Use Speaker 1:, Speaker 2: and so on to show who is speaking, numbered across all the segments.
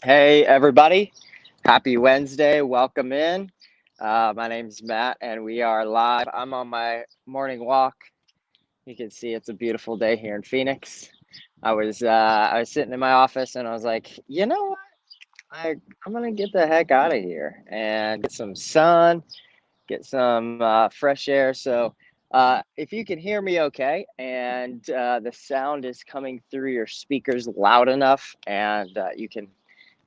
Speaker 1: Hey, everybody. Happy Wednesday. Welcome in. My name's Matt, and we are live. I'm on my morning walk. You can see it's a beautiful day here in Phoenix. I was sitting in my office, and I was like, you know what? I'm gonna get the heck out of here and get some sun, get some fresh air. So, if you can hear me okay, and the sound is coming through your speakers loud enough, and you can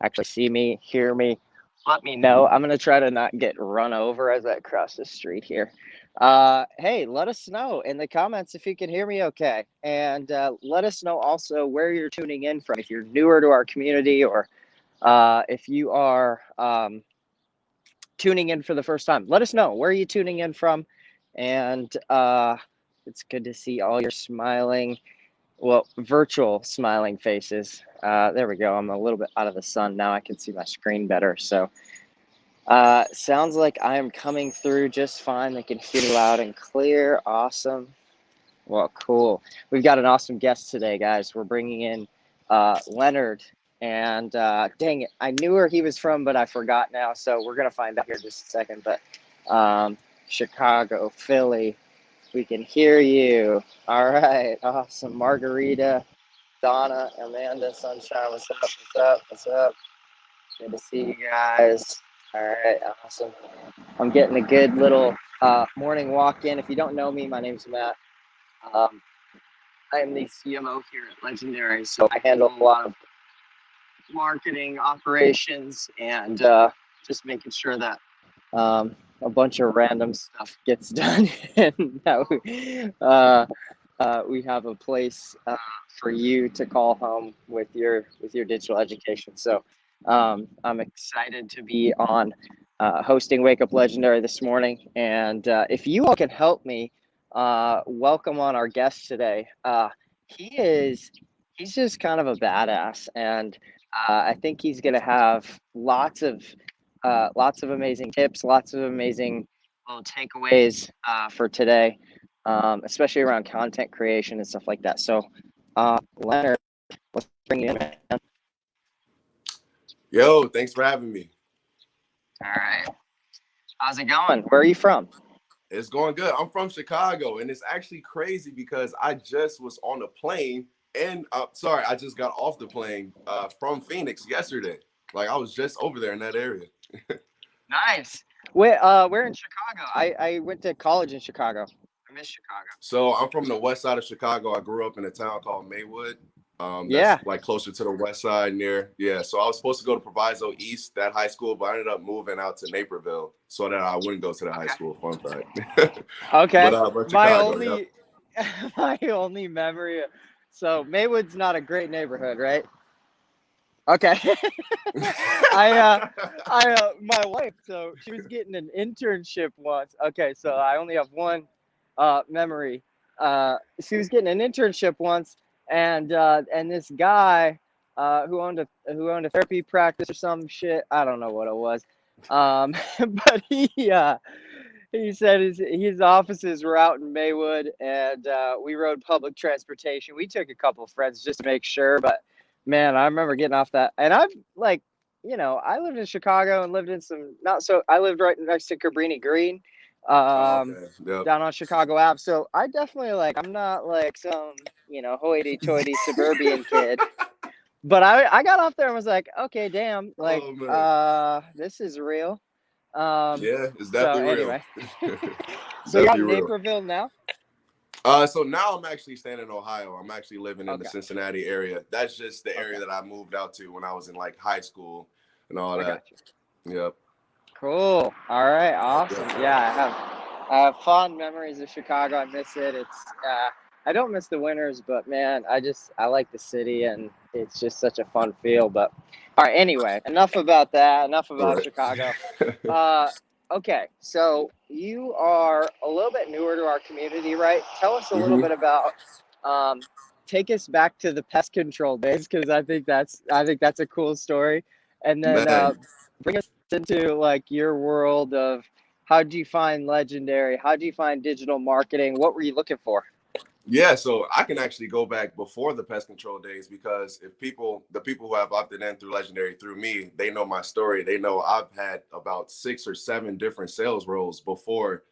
Speaker 1: actually see me, hear me, let me know. I'm going to try to not get run over as I cross the street here. Hey, let us know in the comments if you can hear me okay. And let us know also where you're tuning in from. If you're newer to our community or if you are tuning in for the first time, let us know. Where are you tuning in from? And it's good to see all your smiling, well, virtual smiling faces. There we go. I'm a little bit out of the sun now. I can see my screen better. So sounds like I am coming through just fine. They can hear me loud and clear. Awesome. Well, cool. We've got an awesome guest today, guys. We're bringing in Leonard. And dang it, I knew where he was from, but I forgot now. So we're going to find out here in just a second. But Chicago, Philly, we can hear you. All right. Awesome. Margarita. Donna, Amanda, Sunshine, what's up? What's up? What's up? Good to see you guys. All right, awesome. I'm getting a good little morning walk in. If you don't know me, my name's Matt. Um, I am the CMO here at Legendary, so I handle a lot of marketing operations and just making sure that a bunch of random stuff gets done and that we have a place for you to call home with your digital education. So I'm excited to be on hosting Wake Up Legendary this morning. And if you all can help me, welcome on our guest today. He's just kind of a badass, and I think he's going to have lots of amazing tips, lots of amazing little takeaways for today, especially around content creation and stuff like that. So, Leonard, let's bring you in, man.
Speaker 2: Yo, thanks for having me.
Speaker 1: All right. How's it going? Where are you from?
Speaker 2: It's going good. I'm from Chicago, and it's actually crazy because I just was on a plane, and sorry, I just got off the plane from Phoenix yesterday. Like I was just over there in that area.
Speaker 1: Nice. Where in Chicago? I went to college in Chicago. I miss Chicago.
Speaker 2: So I'm from the west side of Chicago. I grew up in a town called Maywood. That's
Speaker 1: Yeah.
Speaker 2: like closer to the west side near. Yeah. So I was supposed to go to Proviso East, that high school, but I ended up moving out to Naperville so that I wouldn't go to the high
Speaker 1: Okay.
Speaker 2: school. Fun fact.
Speaker 1: Okay.
Speaker 2: But
Speaker 1: My
Speaker 2: Chicago, yep.
Speaker 1: only my only memory. So Maywood's not a great neighborhood, right? Okay. My wife, so she was getting an internship once. Okay, so I only have one memory. She was getting an internship once, and this guy who owned a therapy practice or some shit. I don't know what it was. But he said his offices were out in Maywood, and we rode public transportation. We took a couple of friends just to make sure, but man, I remember getting off that. And I've like, I lived in Chicago and lived in some not so. I lived right next to Cabrini Green,
Speaker 2: Oh,
Speaker 1: um,
Speaker 2: okay. Yep.
Speaker 1: down on Chicago Ave. So I definitely like. I'm not like some hoity-toity suburban kid. But I got off there and was like, okay, damn, like
Speaker 2: Oh man.
Speaker 1: this is real. Um,
Speaker 2: Yeah, it's
Speaker 1: so
Speaker 2: definitely real.
Speaker 1: anyway, so you're out
Speaker 2: Definitely
Speaker 1: in
Speaker 2: real.
Speaker 1: Naperville now?
Speaker 2: So now I'm actually staying in Ohio. I'm actually living in the
Speaker 1: Okay,
Speaker 2: Cincinnati area. That's just the
Speaker 1: okay,
Speaker 2: area that I moved out to when I was in like high school and all
Speaker 1: I
Speaker 2: that.
Speaker 1: got you.
Speaker 2: Yep.
Speaker 1: Cool. All right,
Speaker 2: Yep.
Speaker 1: awesome.
Speaker 2: Yep.
Speaker 1: Yeah, I have fond memories of Chicago. I miss it. I don't miss the winters, but man, I like the city and it's just such a fun feel. But all right, anyway, enough about that. Enough about
Speaker 2: Right.
Speaker 1: Chicago. Uh, okay, so you are a little bit newer to our community, right? Tell us a little
Speaker 2: hmm
Speaker 1: bit about, um, take us back to the pest control days because I think that's a cool story, and then
Speaker 2: Man.
Speaker 1: bring us into like your world of how do you find Legendary? How do you find digital marketing? What were you looking for?
Speaker 2: Yeah, so I can actually go back before the pest control days because the people who have opted in through Legendary through me, they know my story. They know I've had about 6 or 7 different sales roles before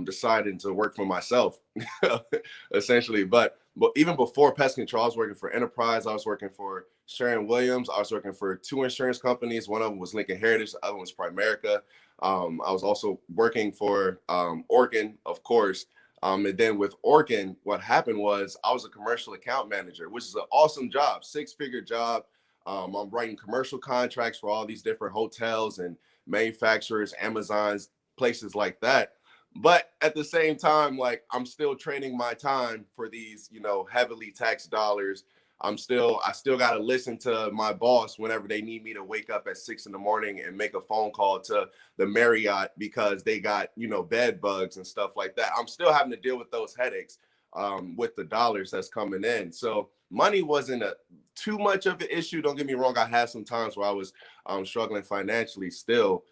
Speaker 2: deciding to work for myself, essentially. But even before pest control, I was working for Enterprise. I was working for Sharon Williams. I was working for 2 insurance companies. One of them was Lincoln Heritage. The other one was Primerica. I was also working for Orkin, of course. And then with Orkin, what happened was I was a commercial account manager, which is an awesome job, 6-figure job. I'm writing commercial contracts for all these different hotels and manufacturers, Amazons, places like that. But at the same time, like I'm still trading my time for these, heavily taxed dollars. I still got to listen to my boss whenever they need me to wake up at 6 in the morning and make a phone call to the Marriott because they got, bed bugs and stuff like that. I'm still having to deal with those headaches with the dollars that's coming in. So money wasn't too much of an issue. Don't get me wrong. I had some times where I was struggling financially still.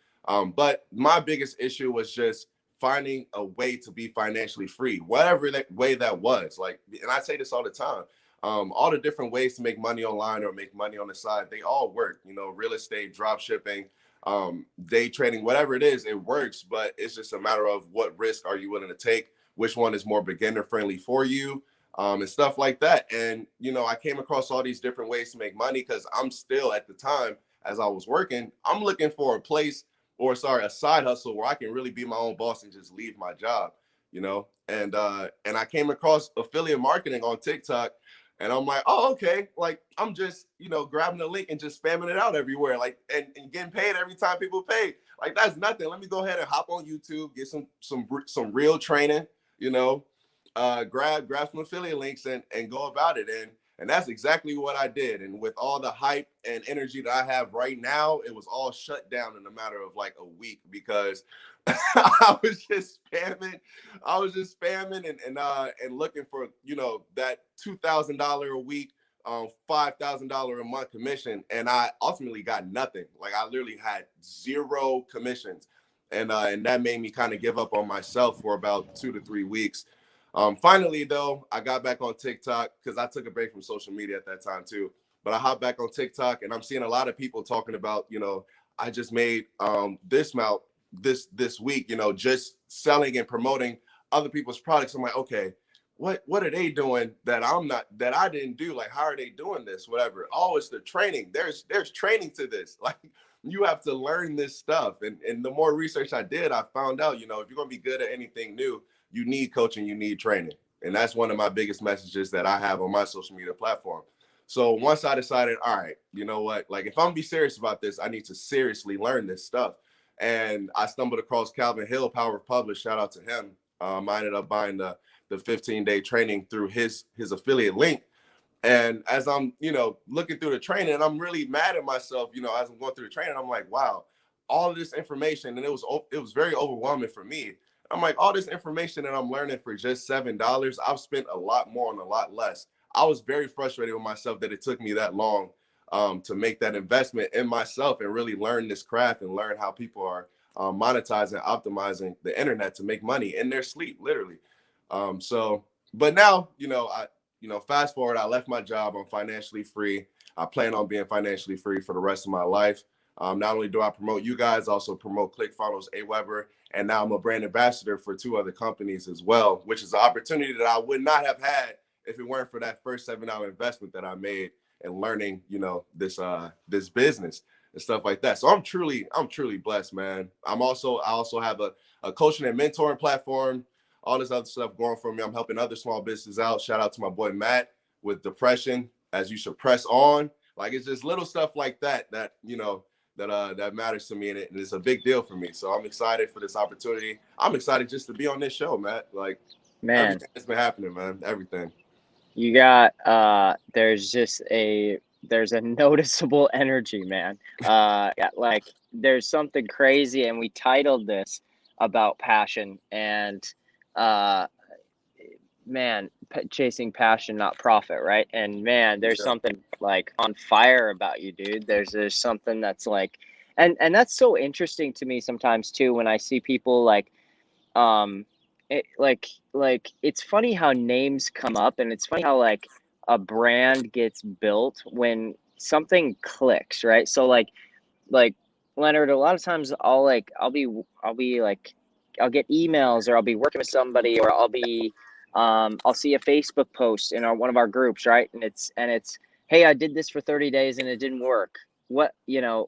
Speaker 2: But my biggest issue was just finding a way to be financially free, whatever that way that was. Like, and I say this all the time. All the different ways to make money online or make money on the side, they all work. Real estate, drop shipping, day trading, whatever it is, it works. But it's just a matter of what risk are you willing to take, which one is more beginner friendly for you, and stuff like that. And I came across all these different ways to make money because I'm still at the time as I was working, I'm looking for a place a side hustle where I can really be my own boss and just leave my job, and I came across affiliate marketing on TikTok. And I'm like, oh, okay. Like, I'm just, grabbing the link and just spamming it out everywhere, like, and getting paid every time people pay. Like, that's nothing. Let me go ahead and hop on YouTube, get some real training, you know, grab some affiliate links and go about it. And that's exactly what I did. And with all the hype and energy that I have right now, it was all shut down in a matter of like a week because I was just spamming. I was just spamming and looking for that $2,000 a week, $5,000 a month commission, and I ultimately got nothing. Like I literally had zero commissions, and that made me kind of give up on myself for about 2 to 3 weeks. Finally, though, I got back on TikTok because I took a break from social media at that time too. But I hopped back on TikTok, and I'm seeing a lot of people talking about, I just made this amount this week, just selling and promoting other people's products. I'm like, okay, what are they doing that I didn't do? Like, how are they doing this? Whatever. Oh, it's the training. There's training to this. Like, you have to learn this stuff. And the more research I did, I found out, if you're gonna be good at anything new, you need coaching, you need training. And that's one of my biggest messages that I have on my social media platform. So once I decided, all right, you know what, like if I'm gonna be serious about this, I need to seriously learn this stuff. And I stumbled across Calvin Hill, Power of Publish. Shout out to him. I ended up buying the 15-day training through his affiliate link. And as I'm, looking through the training, and I'm really mad at myself, as I'm going through the training, I'm like, wow, all of this information, and it was very overwhelming for me. I'm like, all this information that I'm learning for just $7, I've spent a lot more on a lot less. I was very frustrated with myself that it took me that long to make that investment in myself and really learn this craft and learn how people are monetizing, optimizing the internet to make money in their sleep, literally. But now, fast forward, I left my job. I'm financially free. I plan on being financially free for the rest of my life. Not only do I promote you guys, I also promote ClickFunnels, Aweber, and now I'm a brand ambassador for 2 other companies as well, which is an opportunity that I would not have had if it weren't for that first $7 investment that I made and learning, this business and stuff like that. So I'm truly blessed, man. I also have a coaching and mentoring platform, all this other stuff going for me. I'm helping other small businesses out. Shout out to my boy Matt with depression, as you should press on. Like it's just little stuff like that that matters to me, and it's a big deal for me. So I'm excited for this opportunity. I'm excited just to be on this show, Matt. Like
Speaker 1: Man,
Speaker 2: everything that's been happening, man. Everything.
Speaker 1: you got there's a noticeable energy, man. Yeah, like there's something crazy, and we titled this about passion and uh man, chasing passion, not profit, right? And man, there's
Speaker 2: Yeah.
Speaker 1: something like on fire about you, dude. There's something that's like, and that's so interesting to me sometimes too when I see people like, um, like it's funny how names come up, and it's funny how like a brand gets built when something clicks, right? So like Leonard, a lot of times I'll be like I'll get emails, or I'll be working with somebody, or I'll see a Facebook post in one of our groups, right? And it's hey, I did this for 30 days and it didn't work. What,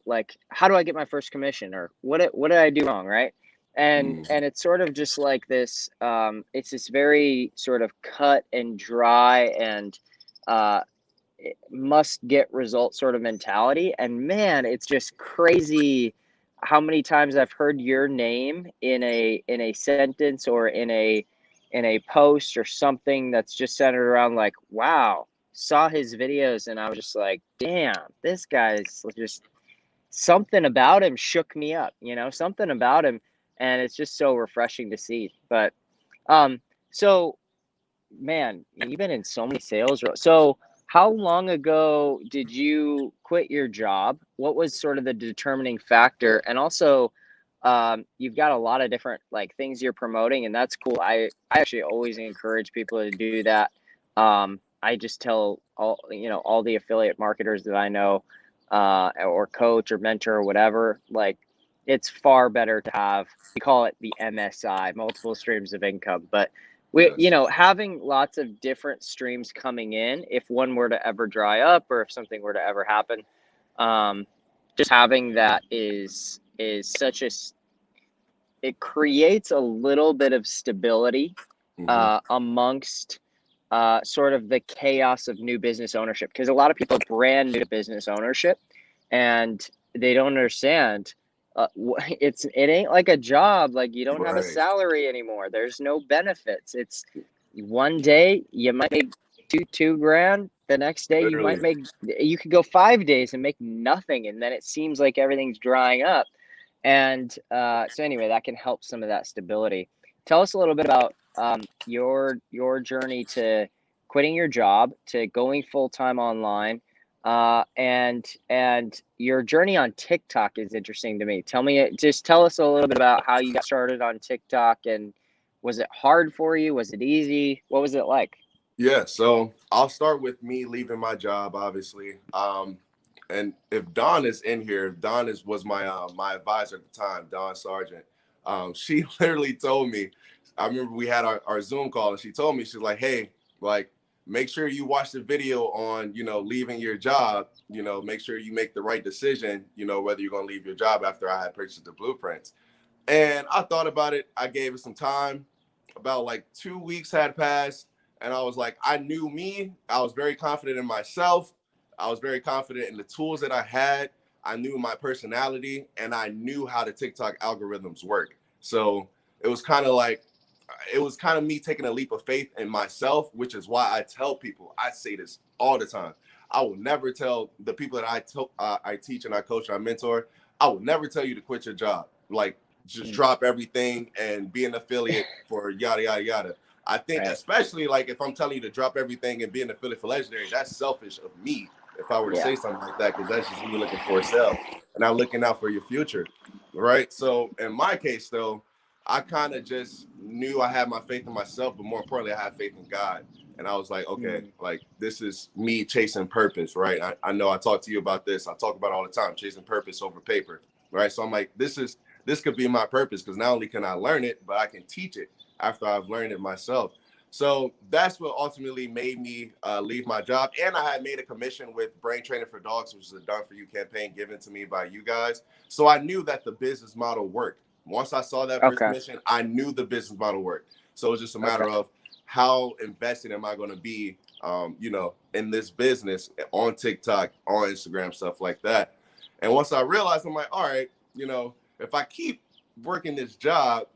Speaker 1: like, how do I get my first commission, or what did I do wrong, right? And it's sort of just like this, it's this very sort of cut and dry and uh must get result sort of mentality. And man, it's just crazy how many times I've heard your name in a sentence, or in a post or something that's just centered around like, wow, saw his videos and I was just like, damn, this guy's just, something about him shook me up, something about him. And it's just so refreshing to see. But um so man, you've been in so many sales roles. So, how long ago did you quit your job? What was sort of the determining factor? And also, you've got a lot of different like things you're promoting, and that's cool. I actually always encourage people to do that. I just tell all the affiliate marketers that I know, or coach or mentor or whatever, like it's far better to have. We call it the MSI, multiple streams of income, but
Speaker 2: Yes.
Speaker 1: having lots of different streams coming in, if one were to ever dry up, or if something were to ever happen, um, just having that is such it creates a little bit of stability
Speaker 2: Hmm.
Speaker 1: amongst sort of the chaos of new business ownership, because a lot of people are brand new to business ownership, and they don't understand. It ain't like a job. Like, you don't have a
Speaker 2: Right.
Speaker 1: salary anymore. There's no benefits. It's one day you might make two grand. The next day
Speaker 2: Literally.
Speaker 1: you could go 5 days and make nothing, and then it seems like everything's drying up. And so anyway, that can help some of that stability. Tell us a little bit about your journey to quitting your job to going full time online, and your journey on TikTok is interesting to me. Just tell us a little bit about how you got started on TikTok, and was it hard for you? Was it easy? What was it like?
Speaker 2: Yeah, so I'll start with me leaving my job, obviously. And if Dawn is in here, Dawn was my advisor at the time, Dawn Sargent. She literally told me, I remember we had our Zoom call, and she told me, she's like, hey, like, make sure you watch the video on, leaving your job, make sure you make the right decision, whether you're gonna leave your job after I had purchased the blueprints. And I thought about it. I gave it some time. About like 2 weeks had passed. And I was like, I knew me. I was very confident in myself. I was very confident in the tools that I had. I knew my personality, and I knew how the TikTok algorithms work. So it was kind of like, it was kind of me taking a leap of faith in myself, which is why I tell people, I say this all the time. I will never tell the people that I teach and I coach and I mentor, I will never tell you to quit your job. Like, just
Speaker 1: Mm.
Speaker 2: drop everything and be an affiliate for yada yada yada. I think,
Speaker 1: Right.
Speaker 2: especially like if I'm telling you to drop everything and be an affiliate for Legendary, that's selfish of me if I were to
Speaker 1: Yeah.
Speaker 2: say something like that, because that's just me looking for a sale and not looking out for your future, right? So in my case, though, I kind of just knew I had my faith in myself, but more importantly, I had faith in God. And I was like, okay,
Speaker 1: Mm.
Speaker 2: like this is me chasing purpose, right? I know I talk to you about this. I talk about it all the time, chasing purpose over paper, right? So I'm like, this could be my purpose, because not only can I learn it, but I can teach it after I've learned it myself. So that's what ultimately made me leave my job. And I had made a commission with Brain Training for Dogs, which is a Done For You campaign given to me by you guys. So I knew that the business model worked. Once I saw that first
Speaker 1: Okay.
Speaker 2: commission, I knew the business model worked. So it's just a
Speaker 1: Okay.
Speaker 2: matter of how invested am I going to be, in this business on TikTok, on Instagram, stuff like that. And once I realized, I'm like, all right, if I keep working this job,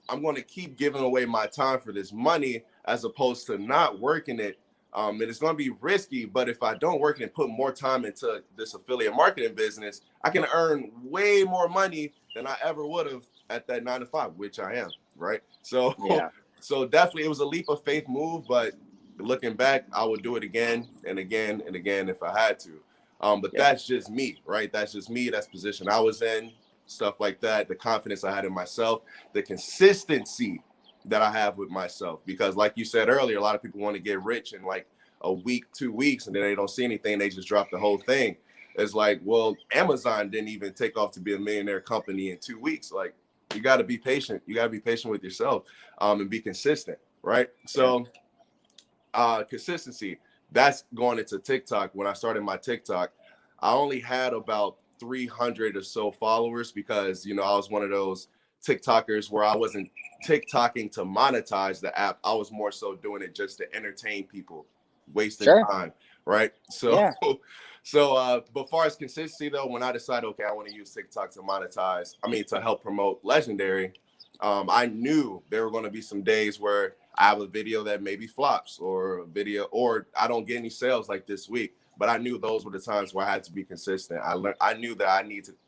Speaker 2: I'm going to keep giving away my time for this money as opposed to not working it. And it's going to be risky, but if I don't work and put more time into this affiliate marketing business, I can earn way more money than I ever would have at that 9 to 5, which I am, right? So,
Speaker 1: Yeah.
Speaker 2: so definitely it was a leap of faith move, but looking back, I would do it again and again and again if I had to. But
Speaker 1: Yeah.
Speaker 2: that's just me, right? That's just me. That's the position I was in, stuff like that. The confidence I had in myself, the consistency. that I have with myself. Because like you said earlier, a lot of people want to get rich in like a week, 2 weeks, and then they don't see anything. They just drop the whole thing. It's like, well, Amazon didn't even take off to be a millionaire company in 2 weeks. Like, you got to be patient. You got to be patient with yourself, and be consistent, right? So consistency, that's going into TikTok. When I started my TikTok, I only had about 300 or so followers because, you know, I was one of those TikTokers where I wasn't TikToking to monetize the app. I was more so doing it just to entertain people, wasting
Speaker 1: Sure.
Speaker 2: time, right? So
Speaker 1: Yeah.
Speaker 2: but far as consistency though, when I decided, okay, I want to use TikTok to monetize, I mean, to help promote Legendary, I knew there were going to be some days where I have a video that maybe flops, or a video, or I don't get any sales like this week. But I knew those were the times where I had to be consistent. I knew that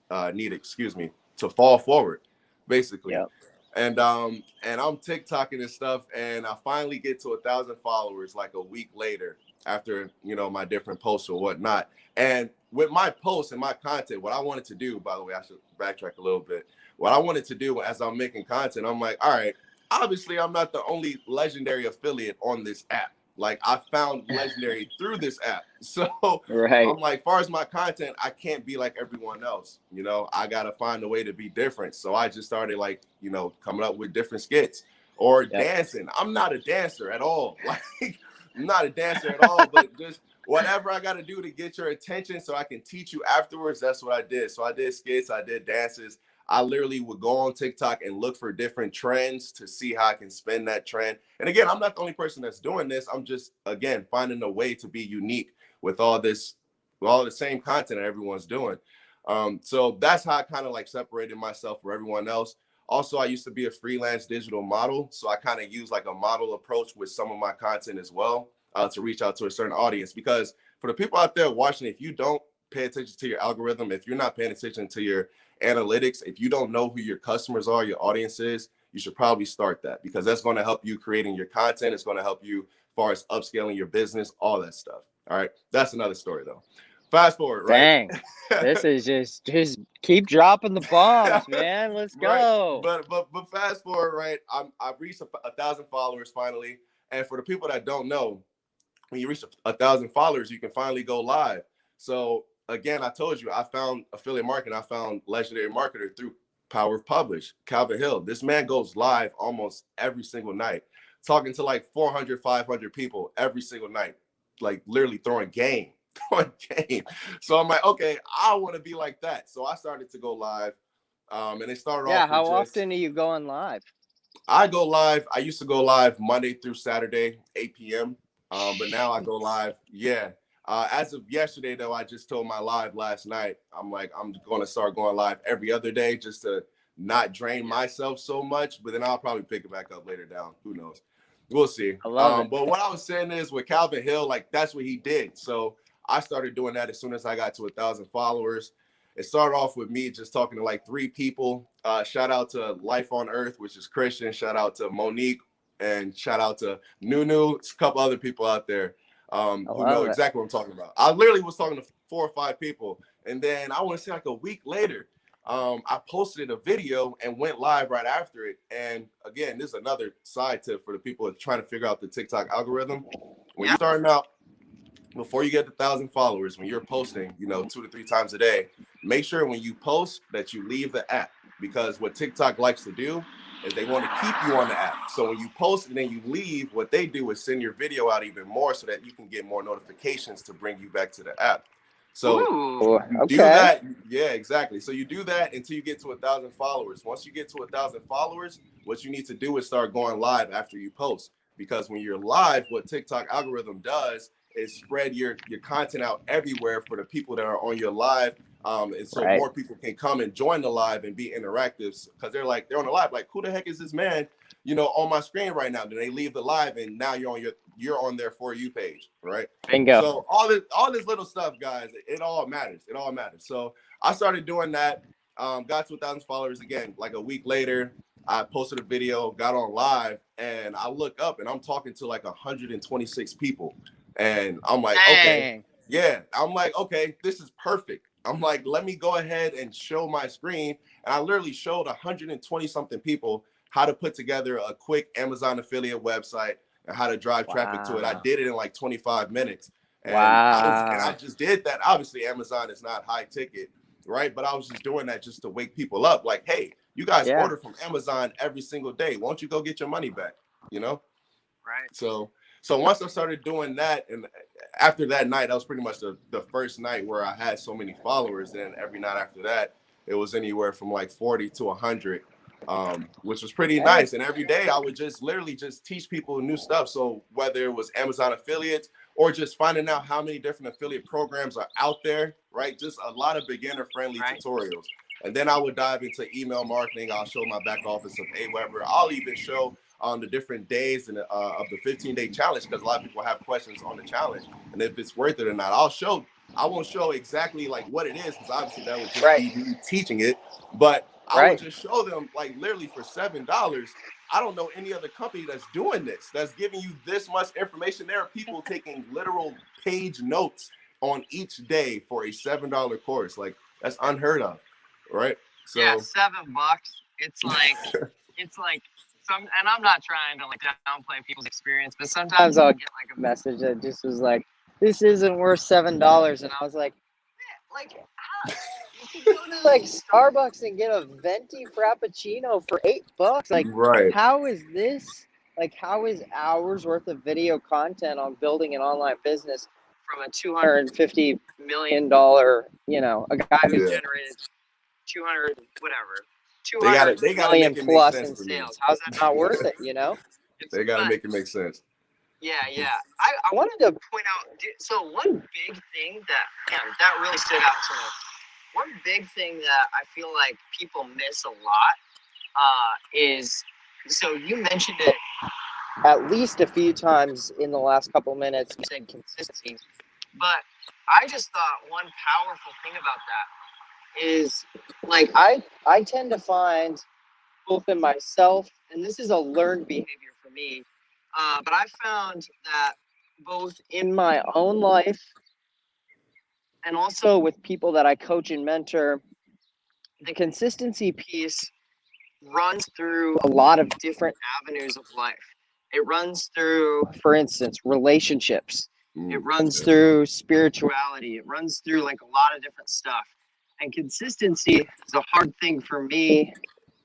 Speaker 2: I excuse me, to fall forward, basically.
Speaker 1: Yep.
Speaker 2: And I'm TikToking and stuff, and I finally get to 1,000 followers like a week later after, you know, my different posts or whatnot. And with my posts and my content, what I wanted to do, by the way, I should backtrack a little bit. What I wanted to do as I'm making content, I'm like, all right, obviously I'm not the only Legendary affiliate on this app. Like, I found Legendary through this app. So
Speaker 1: Right.
Speaker 2: I'm like, far as my content, I can't be like everyone else. You know, I got to find a way to be different. So I just started, like, you know, coming up with different skits or
Speaker 1: Yep.
Speaker 2: dancing. I'm not a dancer at all. Like, I'm not a dancer at all, but just whatever I got to do to get your attention so I can teach you afterwards. That's what I did. So I did skits, I did dances. I literally would go on TikTok and look for different trends to see how I can spin that trend. And again, I'm not the only person that's doing this. I'm just, again, finding a way to be unique with all this, with all the same content that everyone's doing. So that's how I kind of like separated myself from everyone else. Also, I used to be a freelance digital model. So I kind of use like a model approach with some of my content as well, to reach out to a certain audience. Because for the people out there watching, if you don't pay attention to your algorithm, if you're not paying attention to your analytics, if you don't know who your customers are, your audience is, you should probably start that, because that's going to help you creating your content. It's going to help you as far as upscaling your business, all that stuff. All right. That's another story though. Fast forward, right?
Speaker 1: Dang. This is just keep dropping the bombs, man. Let's
Speaker 2: Right.
Speaker 1: go.
Speaker 2: But fast forward, right? I've reached 1,000 followers finally. And for the people that don't know, when you reach 1,000 followers, you can finally go live. So again, I told you, I found affiliate marketing. I found Legendary Marketer through Power of Publish, Calvin Hill. This man goes live almost every single night, talking to like 400, 500 people every single night, like literally throwing game, throwing game. So I'm like, okay, I want to be like that. So I started to go live. And it started
Speaker 1: Yeah,
Speaker 2: off with
Speaker 1: how
Speaker 2: just,
Speaker 1: often are you going live?
Speaker 2: I go live. I used to go live Monday through Saturday, 8 p.m. But now I go live. Yeah. As of yesterday, though, I just told my live last night. I'm like, I'm going to start going live every other day just to not drain myself so much. But then I'll probably pick it back up later down. Who knows? We'll see.
Speaker 1: I love it.
Speaker 2: But what I was saying is with Calvin Hill, like that's what he did. So I started doing that as soon as I got to 1,000 followers. It started off with me just talking to like 3 people. Shout out to Life on Earth, which is Christian. Shout out to Monique, and shout out to Nunu. It's a couple other people out there who know
Speaker 1: love it.
Speaker 2: exactly what I'm talking about. I literally was talking to 4 or 5 people. And then I want to say like a week later, I posted a video and went live right after it. And again, this is another side tip for the people that are trying to figure out the TikTok algorithm. When you're starting out, before you get 1,000 followers, when you're posting, you know, 2 to 3 times a day, make sure when you post that you leave the app, because what TikTok likes to do is they want to keep you on the app. So when you post and then you leave, what they do is send your video out even more so that you can get more notifications to bring you back to the app. So
Speaker 1: Ooh,
Speaker 2: you do
Speaker 1: okay.
Speaker 2: that. Yeah, exactly. So you do that until you get to 1,000 followers. Once you get to 1,000 followers, what you need to do is start going live after you post. Because when you're live, what TikTok algorithm does is spread your content out everywhere for the people that are on your live. And so
Speaker 1: Right.
Speaker 2: more people can come and join the live and be interactive, because they're on the live, like, who the heck is this man, you know, on my screen right now? Then they leave the live and now you're on their For You page, right?
Speaker 1: Bingo.
Speaker 2: So all this little stuff, guys, it all matters. It all matters. So I started doing that. Got to 1,000 followers again, like a week later. I posted a video, got on live, and I look up and I'm talking to like 126 people. And I'm like, okay,
Speaker 1: Dang.
Speaker 2: yeah. I'm like, okay, this is perfect. I'm like, let me go ahead and show my screen. And I literally showed 120 something people how to put together a quick Amazon affiliate website and how to drive traffic to it. I
Speaker 1: Wow.
Speaker 2: did it in like 25 minutes. And I
Speaker 1: Wow.
Speaker 2: just did that. Obviously, Amazon is not high ticket, right? But I was just doing that just to wake people up. Like, hey, you guys
Speaker 1: Yeah.
Speaker 2: order from Amazon every single day. Won't you go get your money back? You know?
Speaker 1: Right.
Speaker 2: So once I started doing that, and after that night, that was pretty much the first night where I had so many followers. And every night after that, it was anywhere from like 40 to 100, which was pretty
Speaker 1: Okay.
Speaker 2: nice. And every day I would just literally just teach people new stuff. So whether it was Amazon affiliates or just finding out how many different affiliate programs are out there, right? Just a lot of beginner friendly
Speaker 1: Right.
Speaker 2: tutorials. And then I would dive into email marketing. I'll show my back office of Aweber. I'll even show on the different days and of the 15-day challenge, because a lot of people have questions on the challenge and if it's worth it or not. I won't show exactly like what it is, because obviously that would just
Speaker 1: Right.
Speaker 2: be me teaching it, but I would
Speaker 1: Right.
Speaker 2: just show them like literally for $7. I don't know any other company that's doing this, that's giving you this much information. There are people taking literal page notes on each day for a $7 course. Like, that's unheard of, right?
Speaker 1: Yeah,
Speaker 2: So
Speaker 1: $7. It's like some, and I'm not trying to like downplay people's experience, but sometimes I'll get like a message that just was like, "This isn't worth $7," and I was like, like how, you could go to like Starbucks and get a venti frappuccino for $8. Like,
Speaker 2: right.
Speaker 1: how is this? Like, how is hours worth of video content on building an online business from a $250 million, a guy who's
Speaker 2: Yeah.
Speaker 1: generated 200 whatever,
Speaker 2: They
Speaker 1: 200
Speaker 2: gotta they gotta
Speaker 1: million
Speaker 2: make it make
Speaker 1: plus
Speaker 2: sense
Speaker 1: in
Speaker 2: for me.
Speaker 1: sales? How's that not worth it?
Speaker 2: They gotta
Speaker 1: But
Speaker 2: make it make sense.
Speaker 1: yeah, I wanted to point out. So one big thing that really stood out to me. One big thing that I feel like people miss a lot is, so you mentioned it at least a few times in the last couple minutes. You said consistency, but I just thought one powerful thing about that is, like, I tend to find both in myself, and this is a learned behavior for me, but I found that both in my own life and also with people that I coach and mentor, the consistency piece runs through a lot of different avenues of life. It runs through, for instance, relationships. It runs through spirituality. It runs through like a lot of different stuff. And consistency is a hard thing for me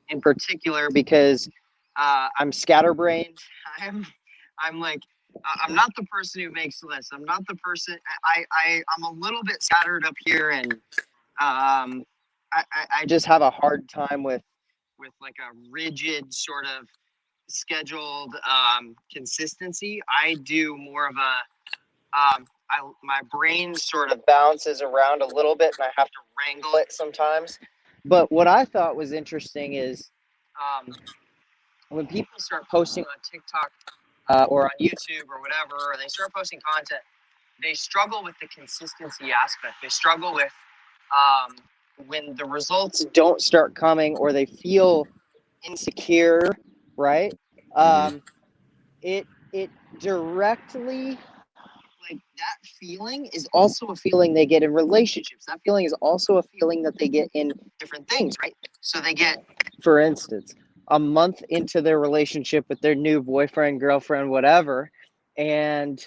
Speaker 1: in particular because I'm scatterbrained. I'm like, I'm not the person who makes lists. I'm not the person. I'm a little bit scattered up here, and I just have a hard time with like a rigid sort of scheduled consistency. I do more of a my brain sort of bounces around a little bit, and I have to wrangle it sometimes. But what I thought was interesting is when people start posting on TikTok or on YouTube or whatever, or they start posting content, they struggle with the consistency aspect. They struggle with when the results don't start coming, or they feel insecure, right? It directly, like, that feeling is also a feeling they get in relationships. That feeling is also a feeling that they get in different things, right? So they get, for instance, a month into their relationship with their new boyfriend, girlfriend, whatever, and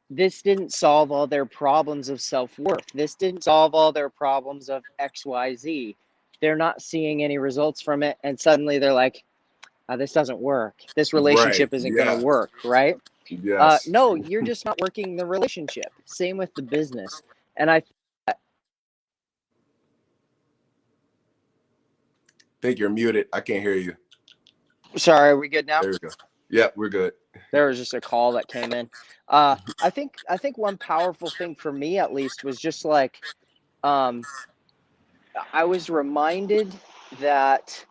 Speaker 1: this didn't solve all their problems of self-worth. This didn't solve all their problems of XYZ. They're not seeing any results from it, and suddenly they're like, this doesn't work. This
Speaker 2: Right.
Speaker 1: relationship isn't going to
Speaker 2: Yeah.
Speaker 1: work, right?
Speaker 2: Yes.
Speaker 1: No, you're just not working the relationship. Same with the business. And I
Speaker 2: Think you're muted. I can't hear you.
Speaker 1: sorry, are we good now?
Speaker 2: There we go. Yeah, we're good.
Speaker 1: There was just a call that came in. I think one powerful thing for me, at least, was just like I was reminded that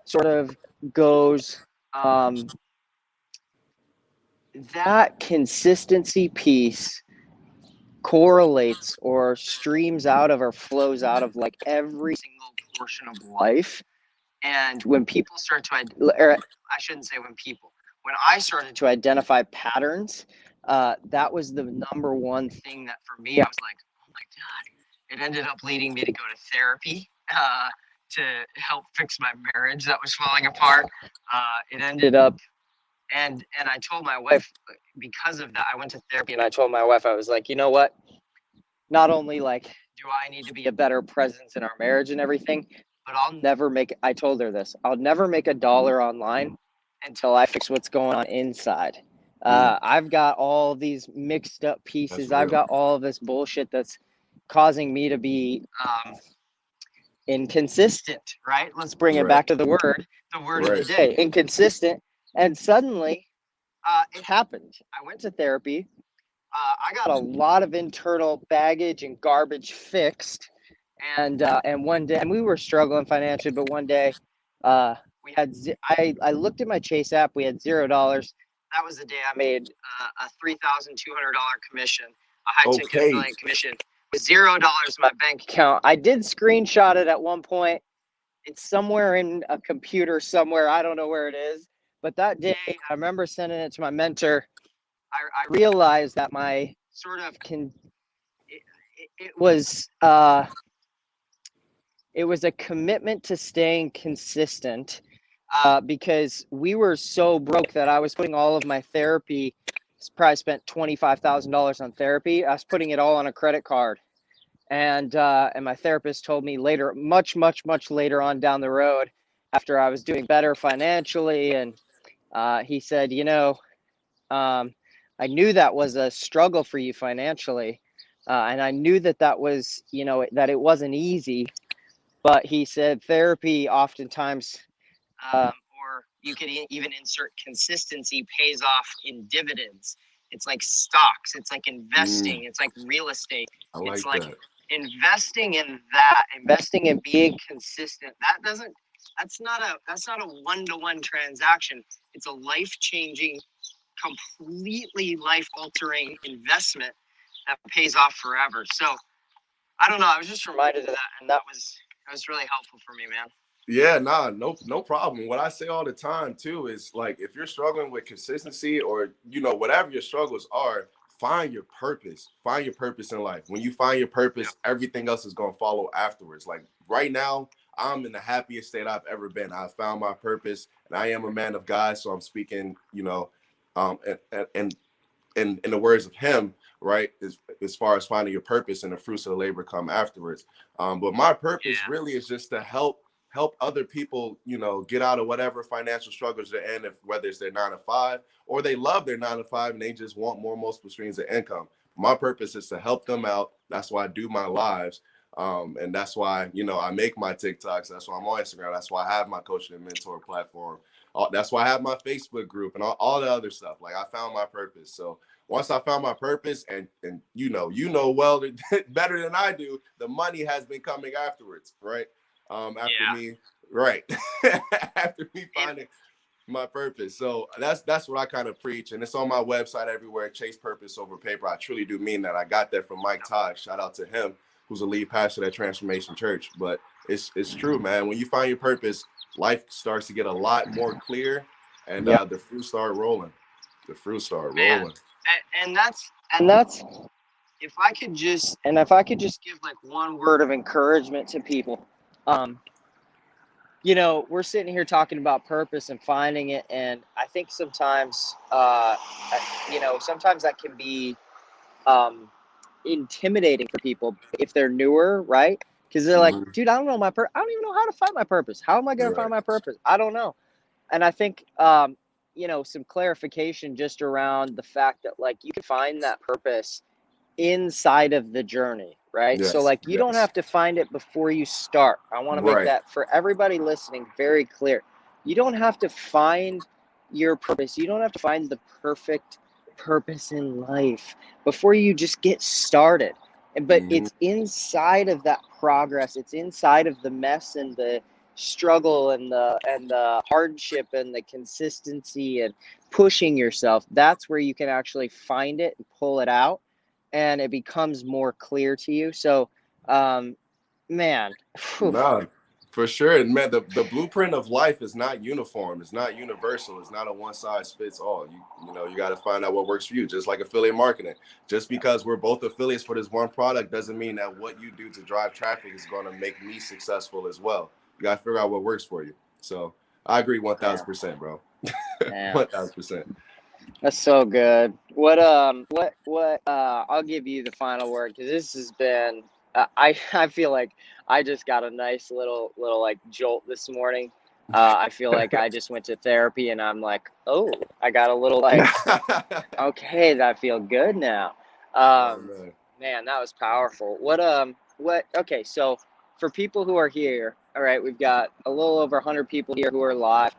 Speaker 1: sort of goes that consistency piece correlates or streams out of or flows out of like every single portion of life. And when people start to, or I shouldn't say when people, when I started to identify patterns, that was the number one thing that for me, I was like, oh my God, it ended up leading me to go to therapy. to help fix my marriage that was falling apart. It ended up, and I told my wife, because of that, I went to therapy, and I told my wife, I was like, you know what? Not only like do I need to be a better presence in our marriage and everything, but I told her this, I'll never make $1 online until I fix what's going on inside. I've got all these mixed up
Speaker 2: That's
Speaker 1: pieces. I've
Speaker 2: real.
Speaker 1: got all of this bullshit that's causing me to be inconsistent, right? Let's bring it
Speaker 2: Right.
Speaker 1: back to the word of the
Speaker 2: Right.
Speaker 1: day, inconsistent. And suddenly it happened. I went to therapy. I got a lot of internal baggage and garbage fixed. And one day, and we were struggling financially, but one day, we had I looked at my Chase app. We had $0. That was the day I made a $3,200 commission, a high ticket
Speaker 2: Okay.
Speaker 1: affiliate commission, with $0 in my bank account. I did screenshot it at one point. It's somewhere in a computer somewhere. I don't know where it is. But that day, I remember sending it to my mentor. I realized that my sort of it was it was a commitment to staying consistent, because we were so broke that I was putting all of my therapy. Probably spent $25,000 on therapy. I was putting it all on a credit card, and my therapist told me later, much later on down the road, after I was doing better financially, and he said, I knew that was a struggle for you financially, and I knew that was, that it wasn't easy. But he said therapy oftentimes, or you could even insert consistency, pays off in dividends. It's like stocks, it's like investing, it's like real estate.
Speaker 2: I
Speaker 1: It's
Speaker 2: like
Speaker 1: like
Speaker 2: that.
Speaker 1: investing in being consistent. That's not a one-to-one transaction. It's a life-changing, completely life-altering investment that pays off forever. So I don't know. I was just reminded of that, and that was really helpful for me, man.
Speaker 2: Yeah, nah, no problem. What I say all the time too is like if you're struggling with consistency or whatever your struggles are, find your purpose. Find your purpose in life. When you find your
Speaker 1: Yep.
Speaker 2: purpose, everything else is gonna follow afterwards. Like right now, I'm in the happiest state I've ever been. I found my purpose and I am a man of God. So I'm speaking, and in the words of him, right, as far as finding your purpose and the fruits of the labor come afterwards. But my purpose
Speaker 1: Yeah.
Speaker 2: really is just to help other people, get out of whatever financial struggles they're in, if whether it's their 9 to 5 or they love their 9 to 5 and they just want more multiple streams of income. My purpose is to help them out. That's why I do my lives. And that's why, I make my TikToks. That's why I'm on Instagram. That's why I have my coaching and mentor platform. That's why I have my Facebook group and all the other stuff. Like I found my purpose. So once I found my purpose, and well better than I do, the money has been coming afterwards, right? After
Speaker 1: Yeah.
Speaker 2: me, right? After me finding my purpose. So that's what I kind of preach, and it's on my website everywhere. Chase purpose over paper. I truly do mean that. I got that from Mike Todd. Shout out to him, who's a lead pastor at Transformation Church. But it's true, man. When you find your purpose, life starts to get a lot more clear, and
Speaker 1: Yep.
Speaker 2: the fruits start rolling. The fruits start
Speaker 1: Man.
Speaker 2: rolling.
Speaker 1: And that's if I could just give like one word of encouragement to people. um we're sitting here talking about purpose and finding it, and I think sometimes sometimes that can be um intimidating for people if they're newer, right? Because they're like,
Speaker 2: Mhm.
Speaker 1: dude, I don't know I don't even know how to find my purpose. How am I going to find
Speaker 2: Right.
Speaker 1: my purpose? I don't know. And I think some clarification just around the fact that like you can find that purpose inside of the journey, right? So
Speaker 2: Yes.
Speaker 1: like you don't
Speaker 2: Yes.
Speaker 1: have to find it before you start. I want to make
Speaker 2: Right.
Speaker 1: that for everybody listening very clear. You don't have to find your purpose. You don't have to find the perfect purpose in life before you just get started. But
Speaker 2: Mhm.
Speaker 1: it's inside of that progress. It's inside of the mess and the struggle and the hardship and the consistency and pushing yourself. That's where you can actually find it and pull it out, and it becomes more clear to you. So, man, whew,
Speaker 2: No, for sure. And man, the blueprint of life is not uniform. It's not universal. It's not a one size fits all. You got to find out what works for you. Just like affiliate marketing. Just because we're both affiliates for this one product doesn't mean that what you do to drive traffic is going to make me successful as well. You got to figure out what works for you. So I agree
Speaker 1: Yeah.
Speaker 2: 1000%, bro.
Speaker 1: Yeah.
Speaker 2: 1000%.
Speaker 1: That's so good. I'll give you the final word because this has been. I feel like I just got a nice little like jolt this morning. I feel like I just went to therapy and I'm like, oh, I got a little like, okay, I feel good now.
Speaker 2: Oh
Speaker 1: Um,
Speaker 2: man.
Speaker 1: Man, that was powerful. Okay, so for people who are here, all right, we've got a little over 100 people here who are live.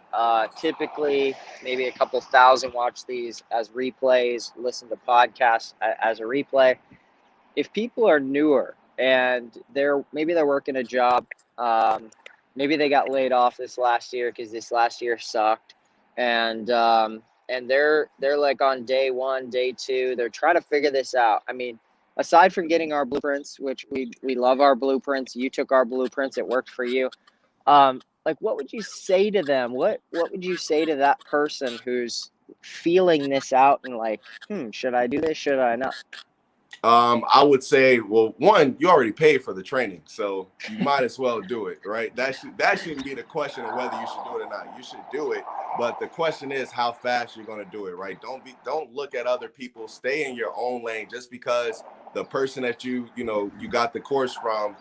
Speaker 1: Typically, maybe a couple thousand watch these as replays, listen to podcasts as a replay. If people are newer and they're working a job, um, maybe they got laid off this last year because this last year sucked, and they're like on day one, day two, they're trying to figure this out. I mean, aside from getting our blueprints, which we love our blueprints, you took our blueprints, it worked for you. Like, what would you say to them? What would you say to that person who's feeling this out and like, should I do this? Should I not?
Speaker 2: I would say, well, one, you already paid for the training, so you might as well do it, right? That shouldn't be the question of whether you should do it or not. You should do it, but the question is how fast you're going to do it, right? Don't look at other people. Stay in your own lane. Just because the person that you got the course from,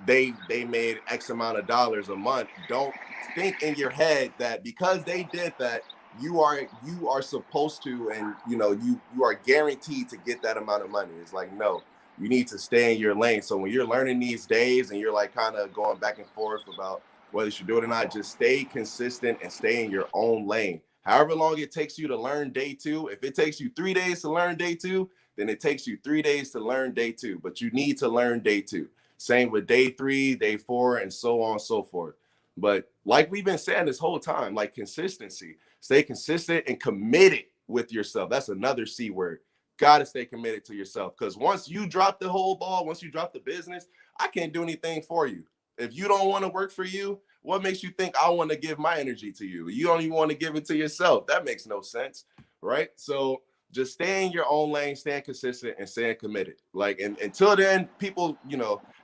Speaker 2: they made X amount of dollars a month. Don't think in your head that because they did that, you are supposed to, and you are guaranteed to get that amount of money. It's like, no, you need to stay in your lane. So when you're learning these days and you're like kind of going back and forth about whether you should do it or not, just stay consistent and stay in your own lane. However long it takes you to learn day two, if it takes you 3 days to learn day two, then it takes you 3 days to learn day two, but you need to learn day two. Same with day three, day four, and so on and so forth. But like we've been saying this whole time, like consistency. Stay consistent and committed with yourself. That's another C word. Got to stay committed to yourself, because once you drop the whole ball, once you drop the business, I can't do anything for you. If you don't want to work for you, what makes you think I want to give my energy to you? You don't even want to give it to yourself. That makes no sense, right? So just stay in your own lane, staying consistent and staying committed. Like, and until then, people,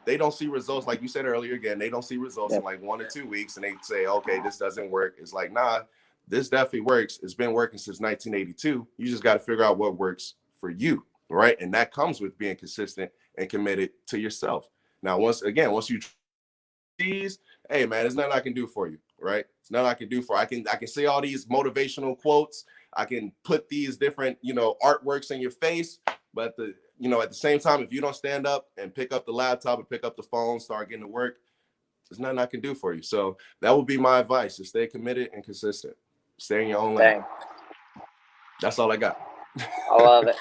Speaker 2: they don't see results. Like you said earlier, again, they don't see results in
Speaker 1: Yep.
Speaker 2: like 1 or 2 weeks and they say, okay, this doesn't work. It's like, nah, this definitely works. It's been working since 1982. You just got to figure out what works for you, right? And that comes with being consistent and committed to yourself. Now, once you these, hey man, there's nothing I can do for you, right? It's nothing I can do for you. I can say all these motivational quotes. I can put these different, artworks in your face, but at the same time, if you don't stand up and pick up the laptop and pick up the phone, start getting to work, there's nothing I can do for you. So that would be my advice: to stay committed and consistent. Stay in your own lane.
Speaker 1: Dang.
Speaker 2: That's all I got.
Speaker 1: I love it.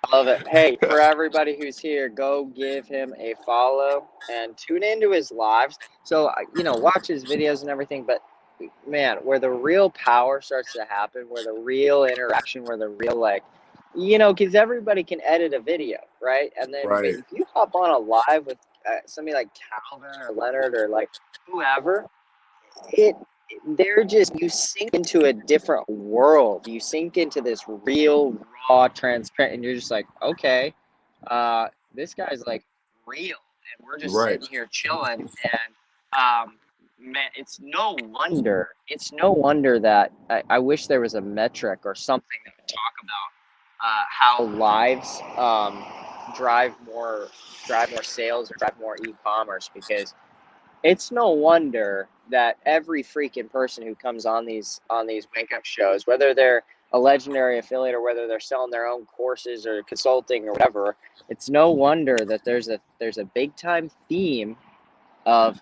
Speaker 1: I love it. Hey, for everybody who's here, go give him a follow and tune into his lives. So, watch his videos and everything. But man, where the real power starts to happen, where the real interaction, where the real because everybody can edit a video, right? And then
Speaker 2: Right.
Speaker 1: if you hop on a live with somebody like Calvin or Leonard or like whoever, it they're just, you sink into a different world. You sink into this real, raw, transparent, and you're just like, okay, this guy's like real, and we're just
Speaker 2: Right.
Speaker 1: sitting here chilling. And man, it's no wonder that I wish there was a metric or something that would talk about how lives drive more sales or drive more e-commerce, because it's no wonder that every freaking person who comes on these wake up shows, whether they're a legendary affiliate or whether they're selling their own courses or consulting or whatever, it's no wonder that there's a big time theme of,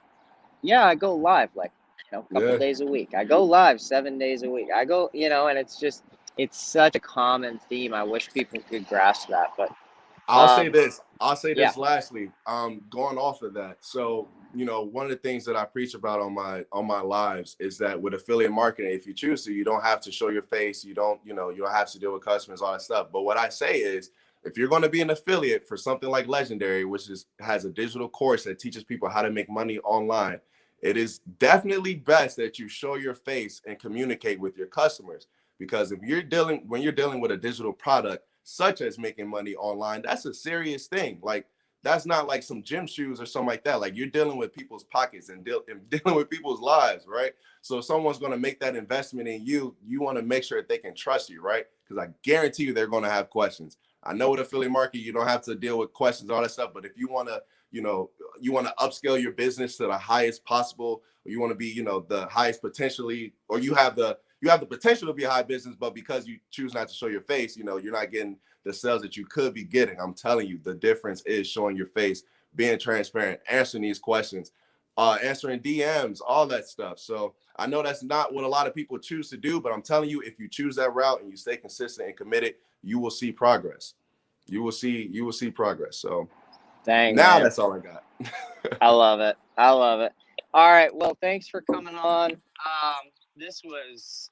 Speaker 1: yeah, I go live like, a couple
Speaker 2: Yeah.
Speaker 1: days a week. I go live 7 days a week. I go, and it's such a common theme. I wish people could grasp that, but
Speaker 2: I'll say this.
Speaker 1: yeah.
Speaker 2: Lastly, going off of that. So, one of the things that I preach about on my lives is that with affiliate marketing, if you choose to, you don't have to show your face. You don't have to deal with customers, all that stuff. But what I say is, if you're going to be an affiliate for something like Legendary, which has a digital course that teaches people how to make money online, it is definitely best that you show your face and communicate with your customers. Because when you're dealing with a digital product, such as making money online, that's a serious thing. Like, that's not like some gym shoes or something like that. Like you're dealing with people's pockets and dealing with people's lives, right? So if someone's going to make that investment in you, you want to make sure that they can trust you, right? Because I guarantee you they're going to have questions. I know with affiliate market, you don't have to deal with questions, all that stuff. But if you want to, you want to upscale your business to the highest possible, or you want to be, the highest potentially, or you have the potential to be a high business, but because you choose not to show your face, you're not getting the sales that you could be getting. I'm telling you, the difference is showing your face, being transparent, answering these questions, answering DMs, all that stuff. So I know that's not what a lot of people choose to do, but I'm telling you, if you choose that route and you stay consistent and committed, you will see progress. You will see progress. So
Speaker 1: Dang,
Speaker 2: now
Speaker 1: man.
Speaker 2: that's all I got.
Speaker 1: I love it. All right. Well, thanks for coming on. This was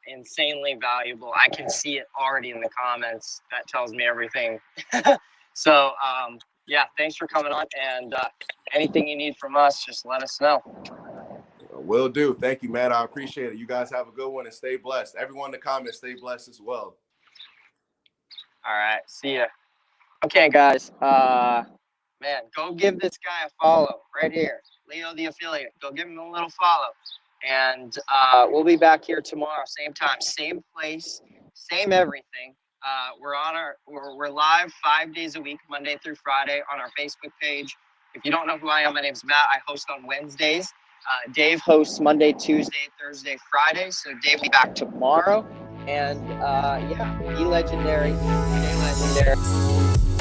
Speaker 1: insanely valuable. I can see it already in the comments. That tells me everything. So, yeah, thanks for coming on. And anything you need from us, just let us know.
Speaker 2: Will do. Thank you, Matt. I appreciate it. You guys have a good one and stay blessed. Everyone in the comments, stay blessed as well.
Speaker 1: All right. See ya. Okay, guys. Man, go give this guy a follow right here. Leo the Affiliate. Go give him a little follow. And we'll be back here tomorrow, same time, same place, same everything. We're live 5 days a week, Monday through Friday, on our Facebook page. If you don't know who I am, my name's Matt. I host on Wednesdays. Dave hosts Monday, Tuesday, Thursday, Friday. So Dave will be back tomorrow. And yeah, be legendary, stay legendary.